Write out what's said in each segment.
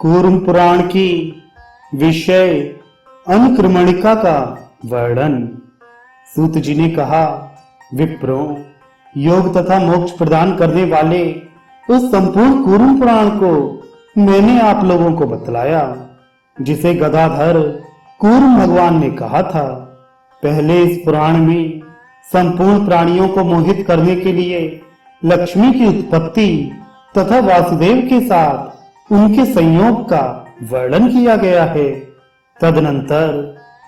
कूर्म पुराण की विषय अनुक्रमणिका का वर्णन। सूत जी ने कहा, विप्रो, योग तथा मोक्ष प्रदान करने वाले उस संपूर्ण कूर्म पुराण को मैंने आप लोगों को बतलाया, जिसे गदाधर कूर्म भगवान ने कहा था। पहले इस पुराण में संपूर्ण प्राणियों को मोहित करने के लिए लक्ष्मी की उत्पत्ति तथा वासुदेव के साथ उनके संयोग का वर्णन किया गया है। तदनंतर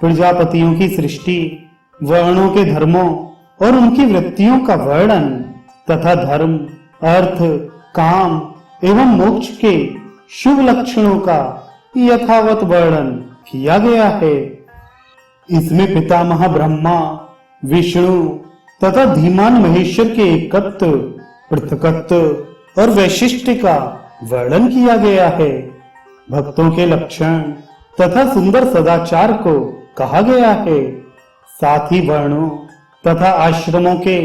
प्रजापतियों की सृष्टि, वर्णों के धर्मों और उनकी वृत्तियों का वर्णन तथा धर्म, अर्थ, काम एवं मोक्ष के शुभ लक्षणों का यथावत वर्णन किया गया है। इसमें पितामह ब्रह्मा, विष्णु तथा धीमान महेश्वर के एकत्व, पृथकत्व और वैशिष्ट्य का वर्णन किया गया है। भक्तों के लक्षण तथा सुंदर सदाचार को कहा गया है। साथ ही वर्णों तथा आश्रमों के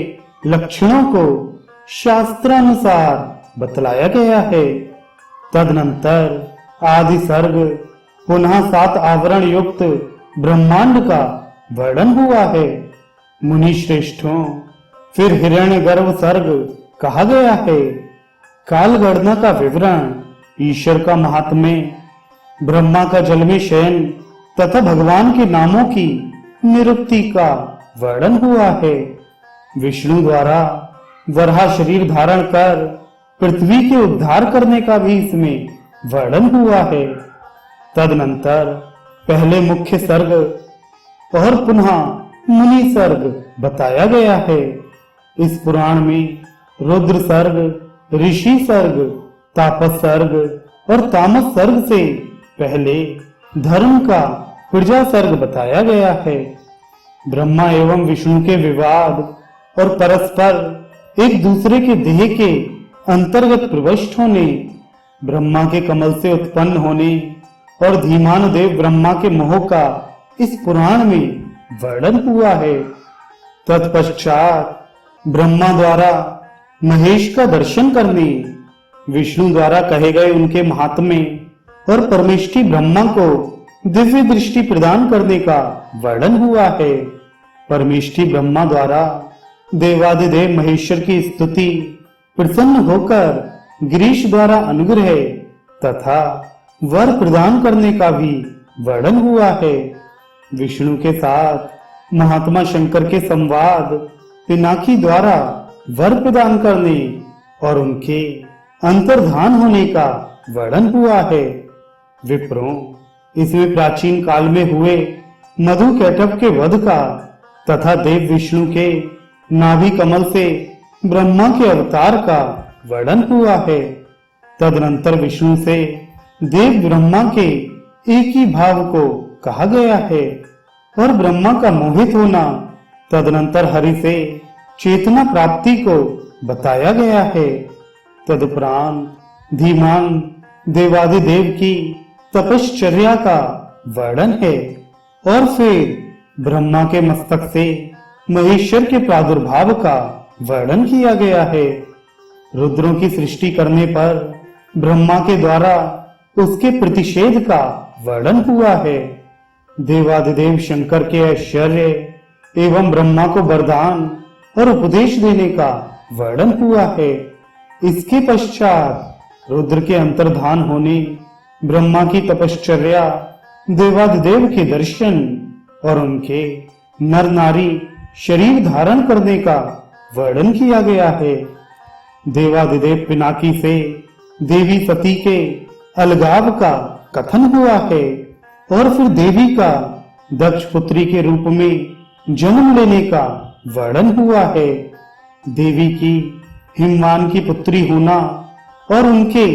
लक्षणों को शास्त्रानुसार बतलाया गया है। तदनंतर आदि सर्ग, पुनः 7 आवरण युक्त ब्रह्मांड का वर्णन हुआ है। मुनि श्रेष्ठों, फिर हिरण्यगर्भ सर्ग कहा गया है। काल गणना का विवरण, ईश्वर का महात्म्य, ब्रह्मा का जल में शयन तथा भगवान के नामों की निरुक्ति का वर्णन हुआ है। विष्णु द्वारा वराह शरीर धारण कर पृथ्वी के उद्धार करने का भी इसमें वर्णन हुआ है। तदनंतर पहले मुख्य सर्ग और पुनः मुनि सर्ग बताया गया है। इस पुराण में रुद्र सर्ग, ऋषि सर्ग, तापस सर्ग और तामस सर्ग से पहले धर्म का प्रजा सर्ग बताया गया है। ब्रह्मा एवं विष्णु के विवाद और परस्पर एक दूसरे के देह के अंतर्गत प्रविष्ट होने, ब्रह्मा के कमल से उत्पन्न होने और धीमान देव ब्रह्मा के मोह का इस पुराण में वर्णन हुआ है। तत्पश्चात ब्रह्मा द्वारा महेश का दर्शन करने, विष्णु द्वारा कहे गए उनके महात्म्य और परमेष्ठी ब्रह्मा को दिव्य दृष्टि प्रदान करने का वर्णन हुआ है। परमेष्ठी ब्रह्मा द्वारा देवादिदेव महेश्वर की स्तुति, प्रसन्न होकर गिरीश द्वारा अनुग्रह तथा वर प्रदान करने का भी वर्णन हुआ है। विष्णु के साथ महात्मा शंकर के संवाद, पिनाकी द्वारा वर प्रदान करने और उनके अंतर्धान होने का वर्णन हुआ है। विप्रों, इसमें प्राचीन काल में हुए मधु कैटभ के वध का तथा देव विष्णु के नाभि कमल से ब्रह्मा के अवतार का वर्णन हुआ है। तदनंतर विष्णु से देव ब्रह्मा के एक ही भाव को कहा गया है और ब्रह्मा का मोहित होना, तदनंतर हरि से चेतना प्राप्ति को बताया गया है। तदुपरांत धीमान देवादिदेव की तपश्चर्या का वर्णन है और फिर ब्रह्मा के मस्तक से महेश्वर के प्रादुर्भाव का वर्णन किया गया है। रुद्रों की सृष्टि करने पर ब्रह्मा के द्वारा उसके प्रतिषेध का वर्णन हुआ है। देवादिदेव शंकर के ऐश्वर्य एवं ब्रह्मा को वरदान और उपदेश देने का वर्णन हुआ है। इसके पश्चात रुद्र के अंतर्धान होने, ब्रह्मा की तपश्चर्या, देवादिदेव के दर्शन और उनके नर नारी शरीर धारण करने का वर्णन किया गया है। देवादिदेव पिनाकी से देवी सती के अलगाव का कथन हुआ है और फिर देवी का दक्ष पुत्री के रूप में जन्म लेने का वर्णन हुआ है। देवी की हिमवान की पुत्री होना और उनके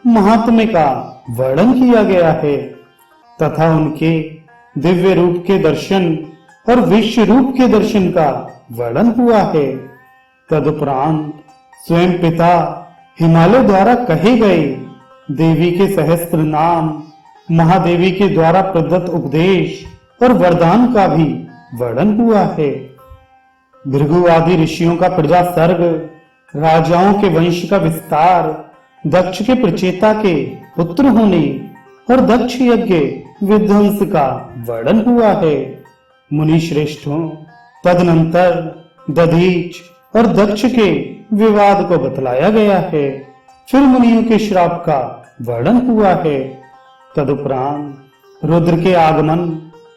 महात्म्य का वर्णन किया गया है तथा उनके दिव्य रूप के दर्शन और विश्व रूप के दर्शन का वर्णन हुआ है। तदुपरांत स्वयं पिता हिमालय द्वारा कहे गए देवी के सहस्त्र नाम, महादेवी के द्वारा प्रदत्त उपदेश और वरदान का भी वर्णन हुआ है। भृगु आदि ऋषियों का प्रजा सर्ग, राजाओं के वंश का विस्तार, दक्ष के प्रचेता के पुत्र होने और दक्ष यज्ञ विध्वंस का वर्णन हुआ है। मुनि श्रेष्ठों, तदनंतर दधीच और दक्ष के विवाद को बतलाया गया है। फिर मुनियों के श्राप का वर्णन हुआ है। तदुपरांत रुद्र के आगमन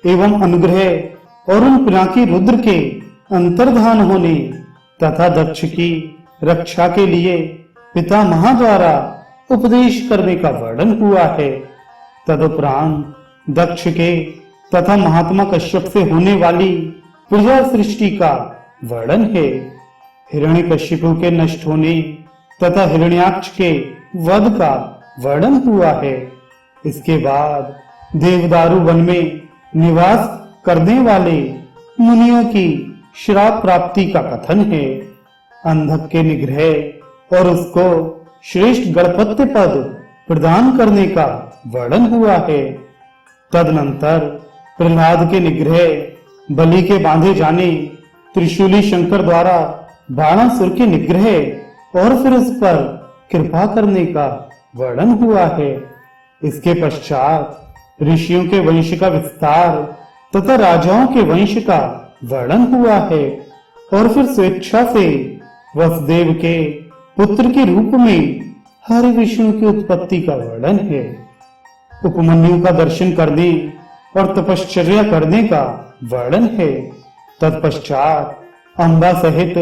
एवं अनुग्रह और उन पिनाकी रुद्र के अंतर्धान होने तथा दक्ष की रक्षा के लिए पितामह द्वारा उपदेश करने का वर्णन हुआ है। तदुपरांत दक्ष के तथा महात्मा कश्यप से होने वाली प्रजा सृष्टि का वर्णन है। हिरण्यकशिपु के नष्ट होने तथा हिरण्याक्ष के वध का वर्णन हुआ है। इसके बाद देवदारू वन में निवास करने वाले मुनियों की श्राप प्राप्ति का कथन है। अंधक के निग्रह और उसको श्रेष्ठ गणपत्य पद प्रदान करने का वर्णन हुआ है। तदनंतर प्रहलाद के निग्रह, बलि के बांधे जाने, त्रिशूली शंकर द्वारा बाणासुर के निग्रह और फिर उस पर कृपा करने का वर्णन हुआ है। इसके पश्चात ऋषियों के वंश का विस्तार तथा राजाओं के वंश का वर्णन हुआ है और फिर स्वेच्छा से वसुदेव के पुत्र के रूप में हरि विष्णु की उत्पत्ति का वर्णन है। उपमन्यु का दर्शन करने और तपश्चर्या करने का वर्णन है। तत्पश्चात अंबा सहित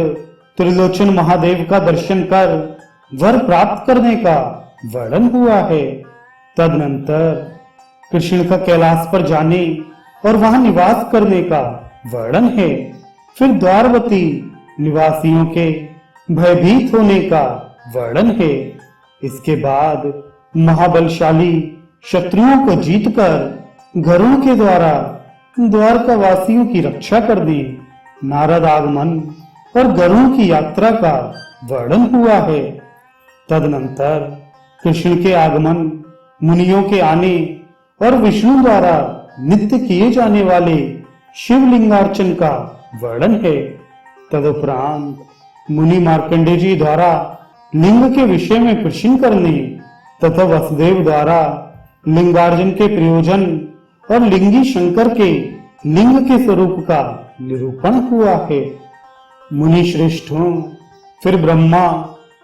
त्रिलोचन महादेव का दर्शन कर वर प्राप्त करने का वर्णन हुआ है। तदनंतर कृष्ण का कैलाश पर जाने और वहां निवास करने का वर्णन है। फिर द्वारवती निवासियों के भयभीत होने का वर्णन है। इसके बाद महाबलशाली शत्रुओं को जीतकर गरुड़ के द्वारा द्वारका वासियों की रक्षा करने नारद आगमन और गरुड़ की यात्रा का वर्णन हुआ है। तदनंतर कृष्ण के आगमन, मुनियों के आने और विष्णु द्वारा नित्य किए जाने वाले शिवलिंगार्चन का वर्णन है। तदुपरांत मुनि मार्कंडेय जी द्वारा लिंग के विषय में प्रश्न करने तथा वसुदेव द्वारा लिंगार्जन के प्रयोजन और लिंगी शंकर के लिंग के स्वरूप का निरूपण हुआ है। मुनि श्रेष्ठों, फिर ब्रह्मा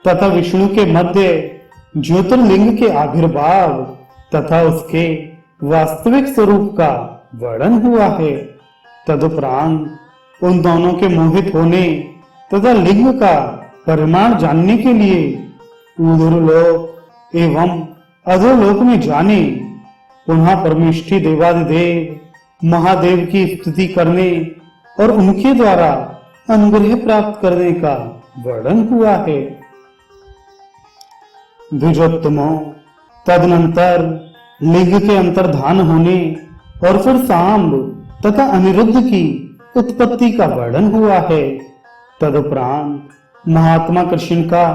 तथा विष्णु के मध्य ज्योतिर्लिंग के आविर्भाव तथा उसके वास्तविक स्वरूप का वर्णन हुआ है। तदुपरांत उन दोनों के मोहित होने तथा लिंग का परिमाण जानने के लिए ऊर्ध्वलोक एवं अधोलोक में जाने, पुनः परमेष्ठी देवादिदेव महादेव की स्तुति करने और उनके द्वारा अनुग्रह प्राप्त करने का वर्णन हुआ है। द्विजोत्तमों, तदनंतर लिंग के अंतर्धान होने और फिर सांब तथा अनिरुद्ध की उत्पत्ति का वर्णन हुआ है। तदुपरांत महात्मा कृष्ण का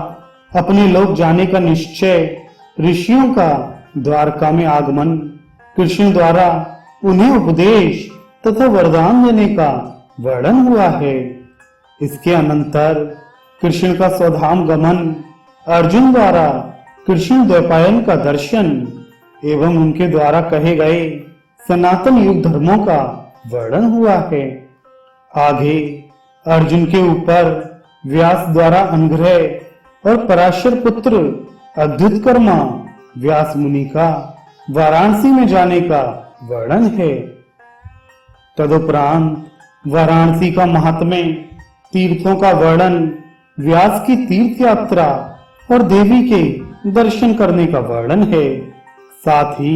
अपने लोक जाने का निश्चय, ऋषियों का द्वारका में आगमन, कृष्ण द्वारा उन्हें उपदेश तथा वरदान देने का वर्णन हुआ है। इसके अनंतर कृष्ण का स्वधाम गमन, अर्जुन द्वारा कृष्ण द्वैपायन का दर्शन एवं उनके द्वारा कहे गए सनातन युग धर्मों का वर्णन हुआ है। आगे अर्जुन के ऊपर व्यास द्वारा अनुग्रह और पराशर पुत्र अद्भुत कर्मा व्यास मुनि का वाराणसी में जाने का वर्णन है। तदुपरांत वाराणसी का महात्म्य, तीर्थों का वर्णन, व्यास की तीर्थ यात्रा और देवी के दर्शन करने का वर्णन है। साथ ही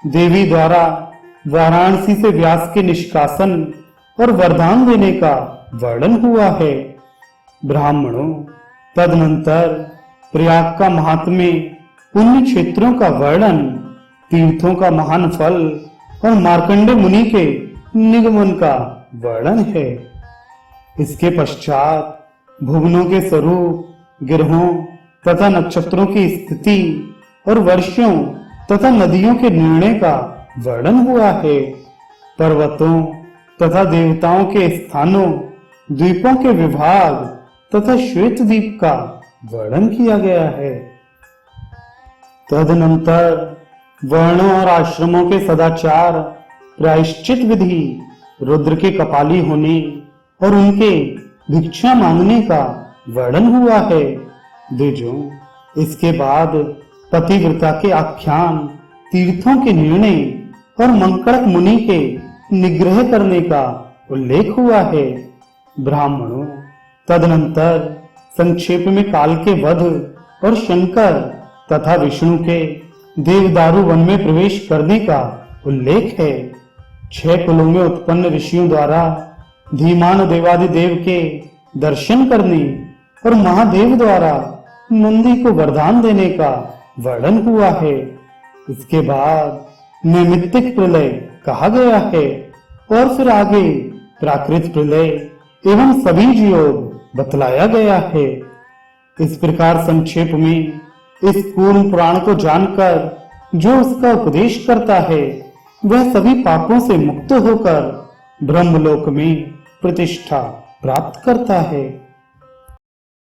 देवी द्वारा वाराणसी से व्यास के निष्कासन और वरदान देने का वर्णन हुआ है। ब्राह्मणों, तदनंतर प्रयाग का महात्म्य, पुण्य क्षेत्रों का वर्णन, तीर्थों का महान फल और मार्कंडेय मुनि के निगमन का वर्णन है। इसके पश्चात भुवनों के स्वरूप, ग्रहों तथा नक्षत्रों की स्थिति और वर्षों तथा नदियों के निर्णय का वर्णन हुआ है। पर्वतों तथा देवताओं के स्थानों, द्वीपों के विभाग तथा श्वेत द्वीप का वर्णन किया गया है। तदनंतर वर्णों और आश्रमों के सदाचार, प्रायश्चित विधि, रुद्र के कपाली होने और उनके भिक्षा मांगने का वर्णन हुआ है। द्विजों, इसके बाद पतिव्रता के आख्यान, तीर्थों के निर्णय और मंकड़क मुनि के निग्रह करने का उल्लेख हुआ है। ब्राह्मणों, तदनंतर संक्षेप में काल के वध और शंकर तथा विष्णु के देवदारू वन में प्रवेश करने का उल्लेख है। 6 कुलों में उत्पन्न ऋषियों द्वारा धीमान देवादिदेव के दर्शन करने और महादेव द्वारा नंदी को वरदान देने का वर्णन हुआ है। इसके बाद नैमित्तिक प्रलय कहा गया है और फिर आगे प्राकृत प्रलय एवं सबीज योग बतलाया गया है। इस प्रकार संक्षेप में इस पूर्ण पुराण को जानकर जो उसका उपदेश करता है वह सभी पापों से मुक्त होकर ब्रह्मलोक में प्रतिष्ठा प्राप्त करता है।